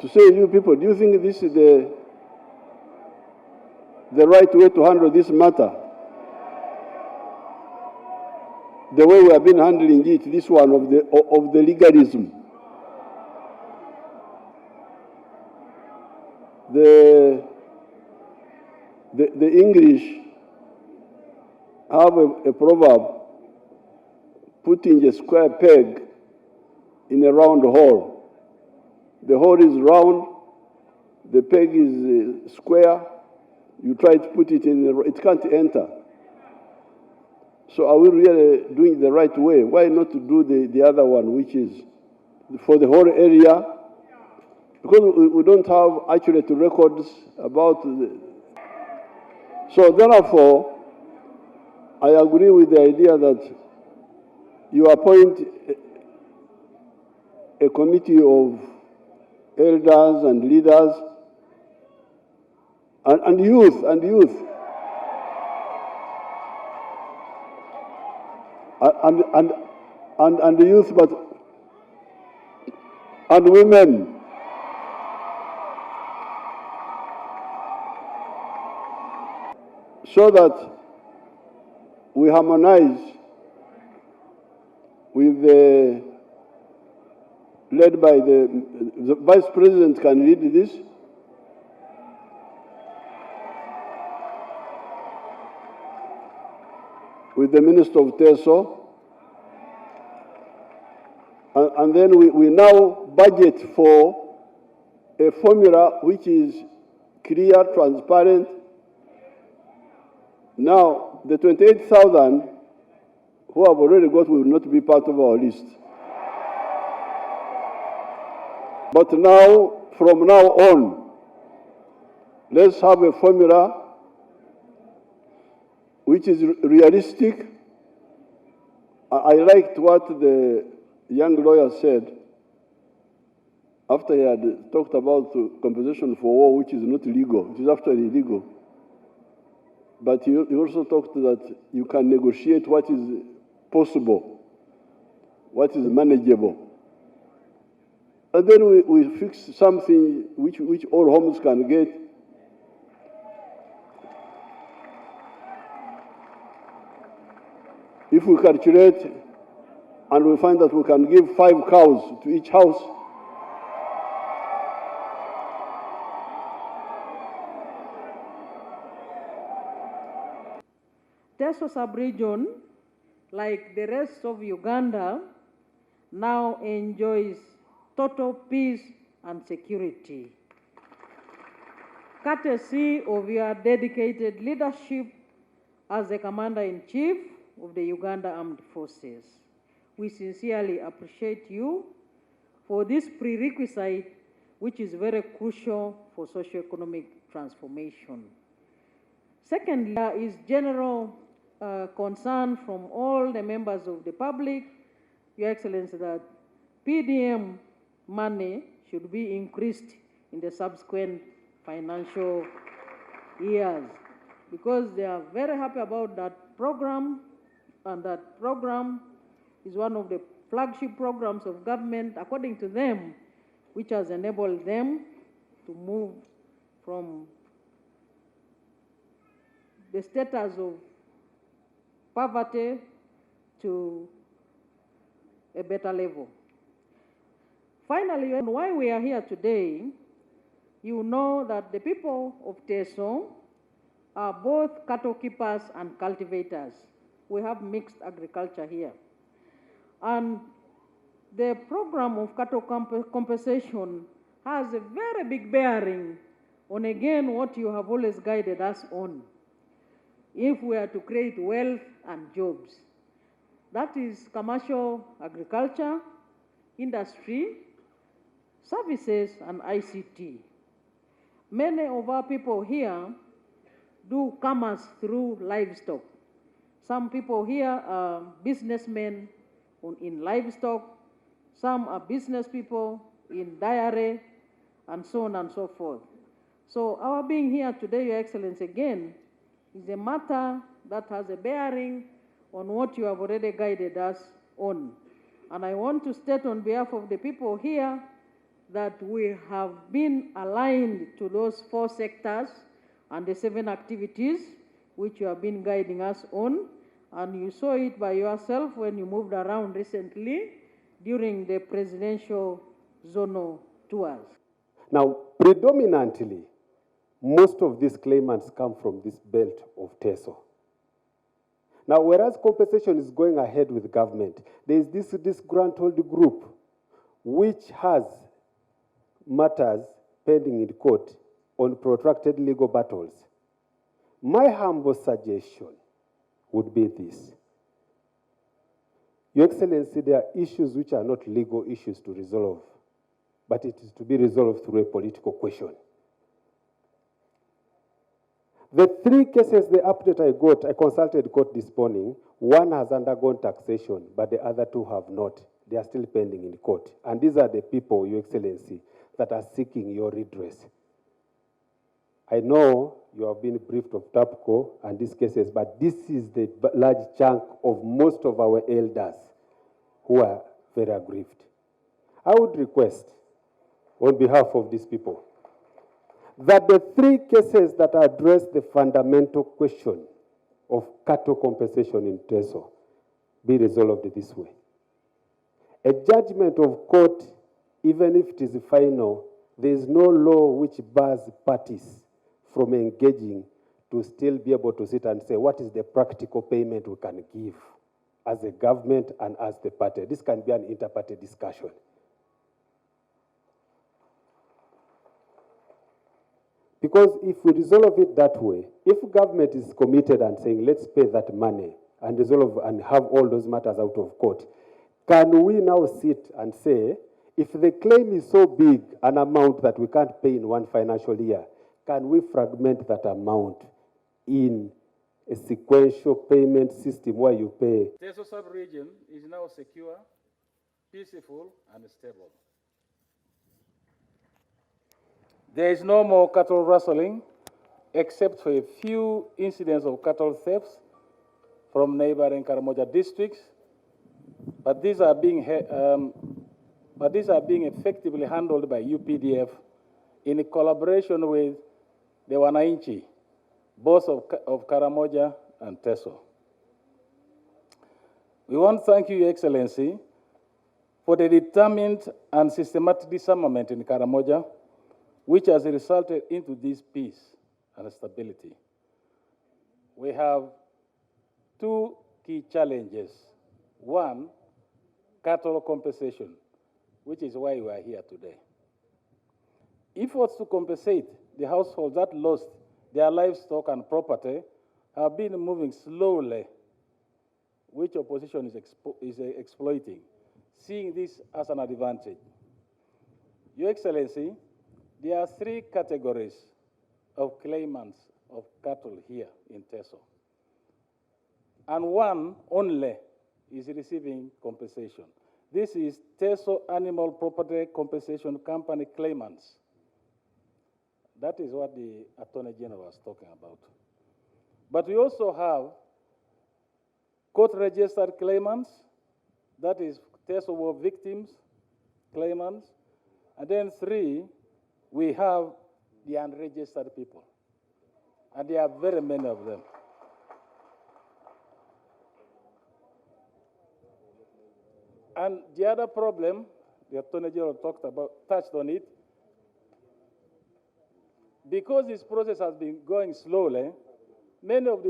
to say, you people, do you think this is the right way to handle this matter? The way we have been handling it, this one of the legalism. The English have a proverb, putting a square peg in a round hole. The hole is round, the peg is square. You try to put it in, it can't enter. So are we really doing the right way? Why not to do the other one, which is for the whole area? Because we don't have accurate records about so therefore, I agree with the idea that you appoint a committee of elders and leaders and youth and youth, but and women. So that we harmonize with the, led by the Vice President can lead this. With the Minister of Teso. And then we now budget for a formula which is clear, transparent. Now, the 28,000 who have already got will not be part of our list. But now, from now on, let's have a formula which is realistic. I liked what the young lawyer said after he had talked about compensation for war, which is not legal. It is actually illegal. But he also talked that you can negotiate what is possible, what is manageable. And then we fix something which all homes can get. If we calculate and we find that we can give 5 cows to each house, Teso sub-region, like the rest of Uganda, now enjoys total peace and security, courtesy of your dedicated leadership as the Commander-in-Chief of the Uganda Armed Forces. We sincerely appreciate you for this prerequisite, which is very crucial for socio-economic transformation. Secondly, there is general concern from all the members of the public, Your Excellency, that PDM money should be increased in the subsequent financial years, because they are very happy about that program, and that program is one of the flagship programs of government, according to them, which has enabled them to move from the status of poverty to a better level. Finally, why we are here today, you know that the people of Teso are both cattle keepers and cultivators. We have mixed agriculture here. And the program of cattle compensation has a very big bearing on, again, what you have always guided us on. If we are to create wealth and jobs, that is commercial agriculture, industry, services, and ICT. Many of our people here do commerce through livestock. Some people here are businessmen in livestock, some are business people in dairy, and so on and so forth. So our being here today, Your Excellency, again, is a matter that has a bearing on what you have already guided us on. And I want to state on behalf of the people here that we have been aligned to those 4 sectors and the 7 activities which you have been guiding us on. And you saw it by yourself when you moved around recently during the presidential zonal tours. Now, predominantly, most of these claimants come from this belt of Teso. Now, whereas compensation is going ahead with government, there is this disgruntled group which has matters pending in court on protracted legal battles. My humble suggestion would be this. Your Excellency, there are issues which are not legal issues to resolve, but it is to be resolved through a political question. The 3 cases, the update I got, I consulted court this morning. 1 has undergone taxation, but the other 2 have not. They are still pending in court. And these are the people, Your Excellency, that are seeking your redress. I know you have been briefed of TAPCO and these cases, but this is the large chunk of most of our elders who are very aggrieved. I would request, on behalf of these people, that the 3 cases that address the fundamental question of cattle compensation in Teso be resolved this way. A judgment of court, even if it is final, there is no law which bars parties from engaging to still be able to sit and say, what is the practical payment we can give as a government and as the party? This can be an inter-party discussion. Because if we resolve it that way, if government is committed and saying, let's pay that money and resolve and have all those matters out of court, can we now sit and say, if the claim is so big, an amount that we can't pay in one financial year, can we fragment that amount in a sequential payment system where you pay? Teso sub-region is now secure, peaceful, and stable. There is no more cattle rustling, except for a few incidents of cattle thefts from neighboring Karamoja districts, but these are being effectively handled by UPDF in collaboration with the Wananchi, both of Karamoja and Teso. We want to thank you, Your Excellency, for the determined and systematic disarmament in Karamoja, which has resulted into this peace and stability. We have 2 key challenges. 1, cattle compensation, which is why we are here today. Efforts to compensate the households that lost their livestock and property have been moving slowly, which opposition is exploiting, seeing this as an advantage. Your Excellency, there are 3 categories of claimants of cattle here in Teso, and 1 only is receiving compensation. This is Teso Animal Property Compensation Company claimants. That is what the Attorney General was talking about. But we also have court-registered claimants, that is Teso War victims claimants, and then 3, we have the unregistered people, and there are very many of them. And the other problem, the Attorney General touched on it, because this process has been going slowly, many of the